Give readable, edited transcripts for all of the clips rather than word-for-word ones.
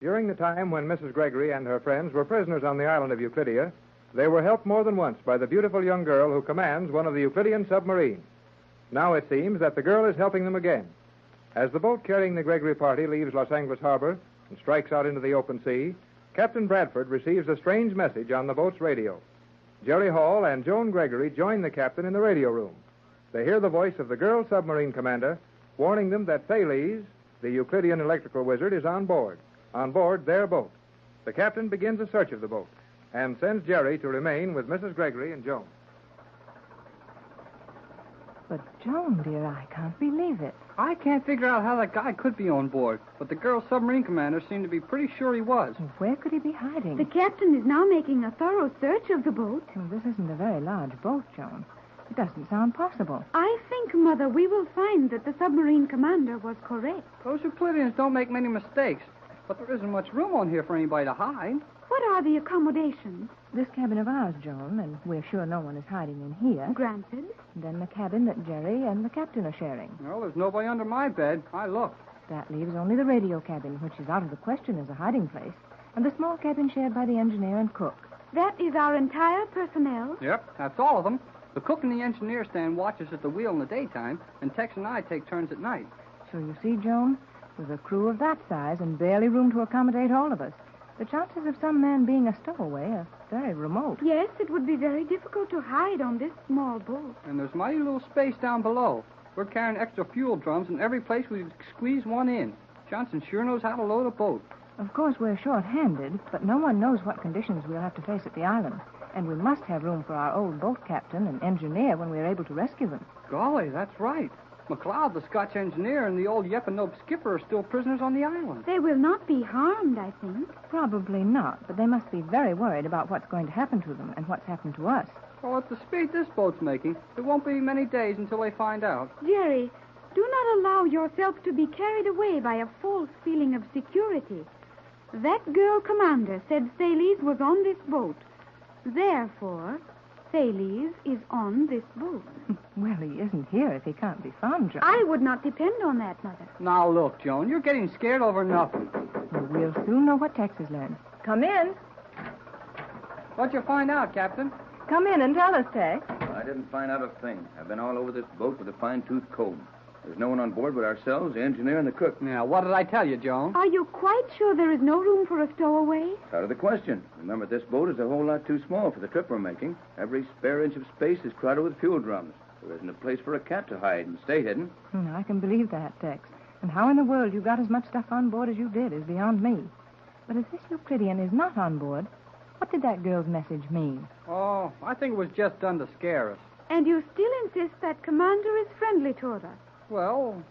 During the time when Mrs. Gregory and her friends were prisoners on the island of Euclidia, they were helped more than once by the beautiful young girl who commands one of the Euclidean submarines. Now it seems that the girl is helping them again. As the boat carrying the Gregory party leaves Los Angeles Harbor and strikes out into the open sea, Captain Bradford receives a strange message on the boat's radio. Jerry Hall and Joan Gregory join the captain in the radio room. They hear the voice of the girl submarine commander warning them that Thales, the Euclidean electrical wizard, is on board their boat. The captain begins a search of the boat and sends Jerry to remain with Mrs. Gregory and Joan. But, Joan, dear, I can't believe it. I can't figure out how that guy could be on board, but the girl submarine commander seemed to be pretty sure he was. Where could he be hiding? The captain is now making a thorough search of the boat. Well, this isn't a very large boat, Joan. It doesn't sound possible. I think, Mother, we will find that the submarine commander was correct. Those Euclideans don't make many mistakes, but there isn't much room on here for anybody to hide. What are the accommodations? This cabin of ours, Joan, and we're sure no one is hiding in here. Granted. Then the cabin that Jerry and the captain are sharing. Well, there's nobody under my bed. I looked. That leaves only the radio cabin, which is out of the question as a hiding place, and the small cabin shared by the engineer and cook. That is our entire personnel? Yep, that's all of them. The cook and the engineer stand watches at the wheel in the daytime, and Tex and I take turns at night. So you see, Joan, with a crew of that size and barely room to accommodate all of us, the chances of some man being a stowaway are very remote. Yes, it would be very difficult to hide on this small boat. And there's mighty little space down below. We're carrying extra fuel drums in every place we squeeze one in. Johnson sure knows how to load a boat. Of course, we're short-handed, but no one knows what conditions we'll have to face at the island. And we must have room for our old boat captain and engineer when we're able to rescue them. Golly, that's right. McLeod, the Scotch engineer, and the old Yepanope skipper are still prisoners on the island. They will not be harmed, I think. Probably not, but they must be very worried about what's going to happen to them and what's happened to us. Well, at the speed this boat's making, it won't be many days until they find out. Jerry, do not allow yourself to be carried away by a false feeling of security. That girl commander said Thales was on this boat. Therefore, Thales is on this boat. Well, he isn't here if he can't be found, Joan. I would not depend on that, Mother. Now, look, Joan, you're getting scared over nothing. Well, we'll soon know what Tex has learned. Come in. What'd you find out, Captain? Come in and tell us, Tex. I didn't find out a thing. I've been all over this boat with a fine-tooth comb. There's no one on board but ourselves, the engineer, and the cook. Now, what did I tell you, Joan? Are you quite sure there is no room for a stowaway? It's out of the question. Remember, this boat is a whole lot too small for the trip we're making. Every spare inch of space is crowded with fuel drums. There isn't a place for a cat to hide and stay hidden. I can believe that, Tex. And how in the world you got as much stuff on board as you did is beyond me. But if this Euclidean is not on board, what did that girl's message mean? Oh, I think it was just done to scare us. And you still insist that Commander is friendly toward us? Well,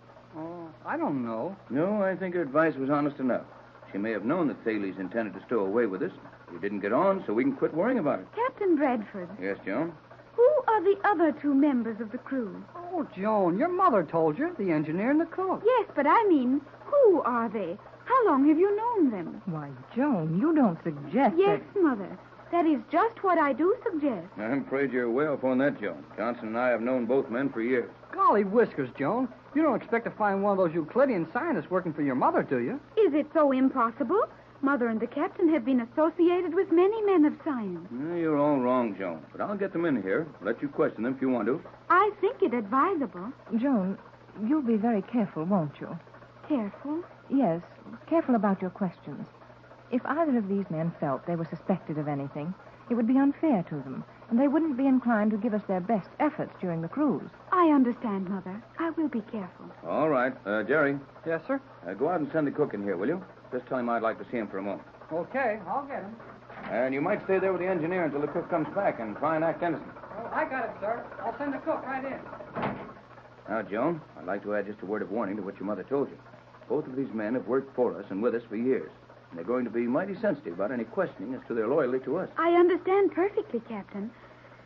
I don't know. No, I think her advice was honest enough. She may have known that Thales intended to stow away with us. He didn't get on, so we can quit worrying about it. Captain Bradford. Yes, Joan? Who are the other two members of the crew? Oh, Joan, your mother told you, the engineer and the cook. Yes, but I mean, who are they? How long have you known them? Why, Joan, you don't suggest Yes, that... Mother. That is just what I do suggest. I'm afraid you're way off on that, Joan. Johnson and I have known both men for years. Golly whiskers, Joan. You don't expect to find one of those Euclidean scientists working for your mother, do you? Is it so impossible? Mother and the captain have been associated with many men of science. You're all wrong, Joan. But I'll get them in here. Let you question them if you want to. I think it advisable. Joan, you'll be very careful, won't you? Careful? Yes, careful about your questions. If either of these men felt they were suspected of anything, it would be unfair to them, and they wouldn't be inclined to give us their best efforts during the cruise. I understand, Mother. I will be careful. All right. Jerry. Yes, sir? Go out and send the cook in here, will you? Just tell him I'd like to see him for a moment. Okay, I'll get him. And you might stay there with the engineer until the cook comes back and try and act innocent. Oh, I got it, sir. I'll send the cook right in. Now, Joan, I'd like to add just a word of warning to what your mother told you. Both of these men have worked for us and with us for years. And they're going to be mighty sensitive about any questioning as to their loyalty to us. I understand perfectly, Captain.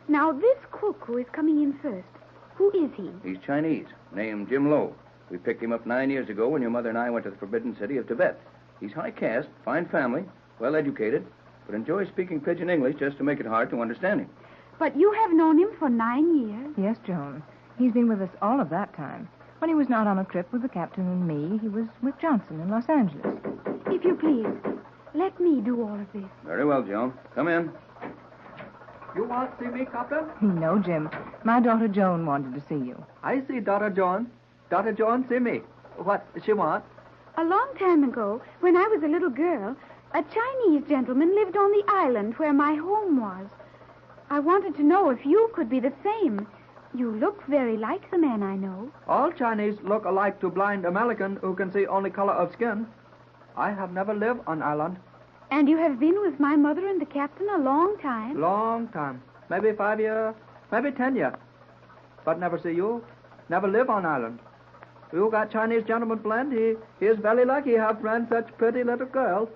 Now, this cook who is coming in first, who is he? He's Chinese, named Jim Lowe. We picked him up 9 years ago when your mother and I went to the Forbidden City of Tibet. He's high caste, fine family, well educated, but enjoys speaking pidgin English just to make it hard to understand him. But you have known him for 9 years? Yes, Joan. He's been with us all of that time. When he was not on a trip with the captain and me, he was with Johnson in Los Angeles. If you please, Let me do all of this. Very well, Joan. Come in. You want to see me, Captain? No, Jim. My daughter Joan wanted to see you. I see daughter Joan. Daughter Joan, see me. What she want? A long time ago, when I was a little girl, a Chinese gentleman lived on the island where my home was. I wanted to know if you could be the same. You look very like the man I know. All Chinese look alike to blind American who can see only color of skin. I have never lived on island. And you have been with my mother and the captain a long time? Long time. Maybe 5 years, maybe 10 years. But never see you. Never live on island. You got Chinese gentleman friend. He is very lucky have friends such pretty little girls.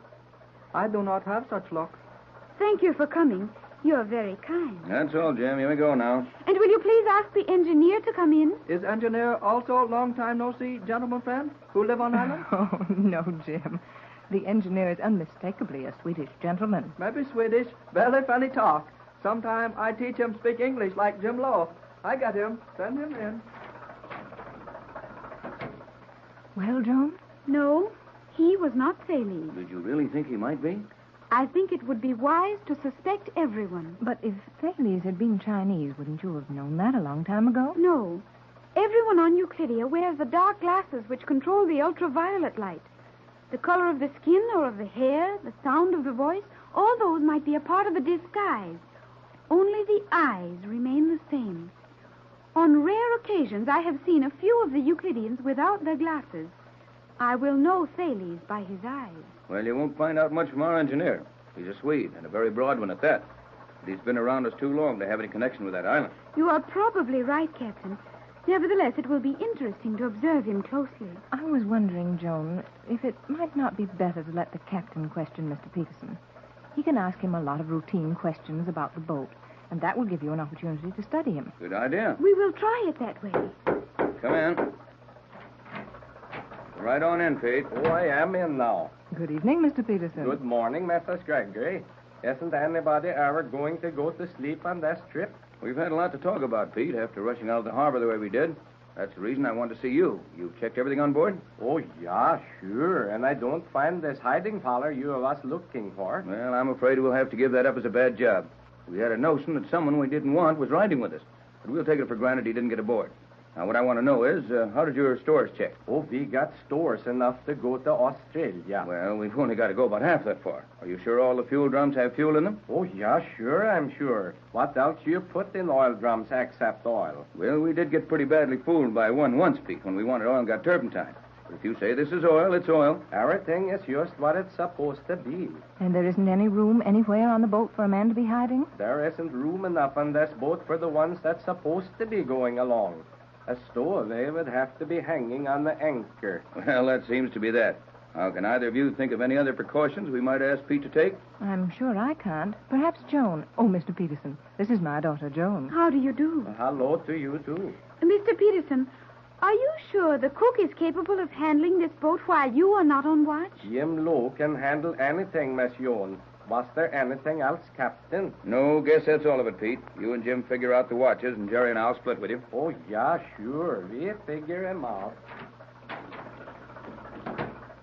I do not have such luck. Thank you for coming. You're very kind. That's all, Jim. Here we go now. And will you please ask the engineer to come in? Is engineer also long time no see gentleman friend who live on island? Oh, no, Jim. The engineer is unmistakably a Swedish gentleman. Maybe Swedish. Very funny talk. Sometime I teach him speak English like Jim Lowe. I got him. Send him in. Well, Joan? No, he was not Thales. Did you really think he might be? I think it would be wise to suspect everyone. But if Thales had been Chinese, wouldn't you have known that a long time ago? No. Everyone on Euclidia wears the dark glasses which control the ultraviolet light. The color of the skin or of the hair, the sound of the voice, all those might be a part of a disguise. Only the eyes remain the same. On rare occasions, I have seen a few of the Euclideans without their glasses. I will know Thales by his eyes. Well, you won't find out much from our engineer. He's a Swede, and a very broad one at that. But he's been around us too long to have any connection with that island. You are probably right, Captain. Nevertheless, it will be interesting to observe him closely. I was wondering, Joan, if it might not be better to let the captain question Mr. Peterson. He can ask him a lot of routine questions about the boat, and that will give you an opportunity to study him. Good idea. We will try it that way. Come in. Right on in, Pete. Oh, I am in now. Good evening, Mr. Peterson. Good morning, Mrs. Gregory. Isn't anybody ever going to go to sleep on this trip? We've had a lot to talk about, Pete, after rushing out of the harbor the way we did. That's the reason I wanted to see you. You checked everything on board? Oh, yeah, sure. And I don't find this hiding parlor you was looking for. Well, I'm afraid we'll have to give that up as a bad job. We had a notion that someone we didn't want was riding with us. But we'll take it for granted he didn't get aboard. Now, what I want to know is, how did your stores check? Oh, we got stores enough to go to Australia. Well, we've only got to go about half that far. Are you sure all the fuel drums have fuel in them? Oh, yeah, sure, I'm sure. What else you put in oil drums except oil? Well, we did get pretty badly fooled by one once, Pete, when we wanted oil and got turpentine. But if you say this is oil, it's oil. Everything is just what it's supposed to be. And there isn't any room anywhere on the boat for a man to be hiding? There isn't room enough on this boat for the ones that's supposed to be going along. A stowaway would have to be hanging on the anchor. Well, that seems to be that. Now, can either of you think of any other precautions we might ask Pete to take? I'm sure I can't. Perhaps Joan. Oh, Mr. Peterson, this is my daughter, Joan. How do you do? Hello to you, too. Mr. Peterson, are you sure the cook is capable of handling this boat while you are not on watch? Jim Lowe can handle anything, Miss Joan. Was there anything else, Captain? No, guess that's all of it, Pete. You and Jim figure out the watches, and Jerry and I'll split with you. Oh, yeah, sure. We figure him out.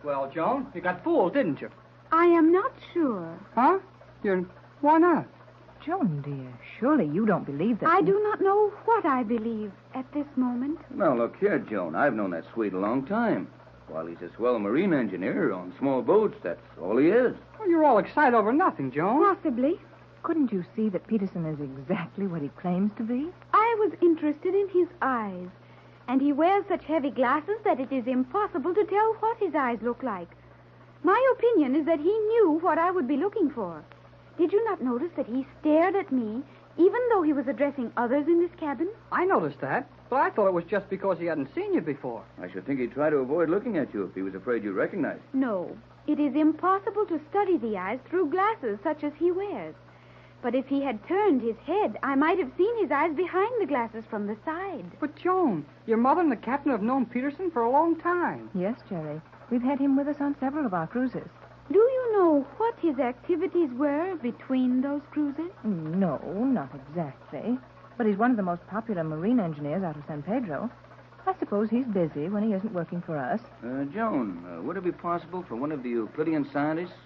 Well, Joan, you got fooled, didn't you? I am not sure. Huh? Why not? Joan, dear, surely you don't believe that... I do not know what I believe at this moment. Now, look here, Joan. I've known that Swede a long time. While he's a swell marine engineer on small boats, that's all he is. Well, you're all excited over nothing, Joan. Possibly. Couldn't you see that Peterson is exactly what he claims to be? I was interested in his eyes, and he wears such heavy glasses that it is impossible to tell what his eyes look like. My opinion is that he knew what I would be looking for. Did you not notice that he stared at me, even though he was addressing others in this cabin? I noticed that, but I thought it was just because he hadn't seen you before. I should think he'd try to avoid looking at you if he was afraid you'd recognize him. No. It is impossible to study the eyes through glasses such as he wears. But if he had turned his head, I might have seen his eyes behind the glasses from the side. But, Joan, your mother and the captain have known Peterson for a long time. Yes, Jerry. We've had him with us on several of our cruises. Do you know what his activities were between those cruises? No, not exactly. But he's one of the most popular marine engineers out of San Pedro. I suppose he's busy when he isn't working for us. Joan, would it be possible for one of the Euclidean scientists,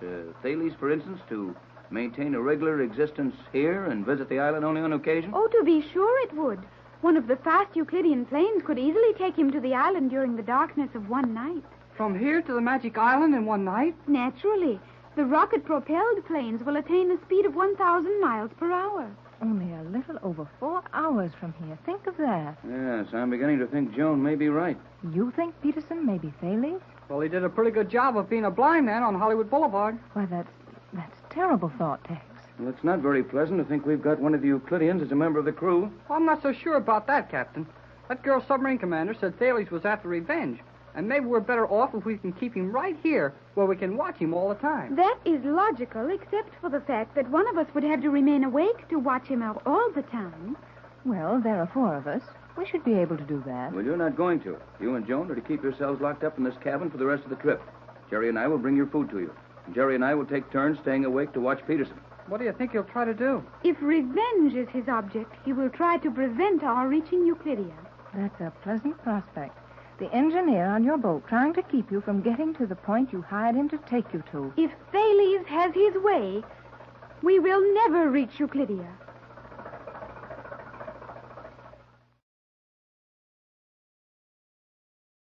Thales, for instance, to maintain a regular existence here and visit the island only on occasion? Oh, to be sure it would. One of the fast Euclidean planes could easily take him to the island during the darkness of one night. From here to the Magic Island in one night? Naturally. The rocket-propelled planes will attain a speed of 1,000 miles per hour. Only a little over 4 hours from here. Think of that. Yes, I'm beginning to think Joan may be right. You think Peterson may be Thales? Well, he did a pretty good job of being a blind man on Hollywood Boulevard. Why, that's terrible thought, Tex. Well, it's not very pleasant to think we've got one of the Euclideans as a member of the crew. Well, I'm not so sure about that, Captain. That girl submarine commander said Thales was after revenge. And maybe we're better off if we can keep him right here, where we can watch him all the time. That is logical, except for the fact that one of us would have to remain awake to watch him out all the time. Well, there are 4 of us. We should be able to do that. Well, you're not going to. You and Joan are to keep yourselves locked up in this cabin for the rest of the trip. Jerry and I will bring your food to you. And Jerry and I will take turns staying awake to watch Peterson. What do you think he'll try to do? If revenge is his object, he will try to prevent our reaching Euclidia. That's a pleasant prospect. The engineer on your boat trying to keep you from getting to the point you hired him to take you to. If Thales has his way, we will never reach Euclidia.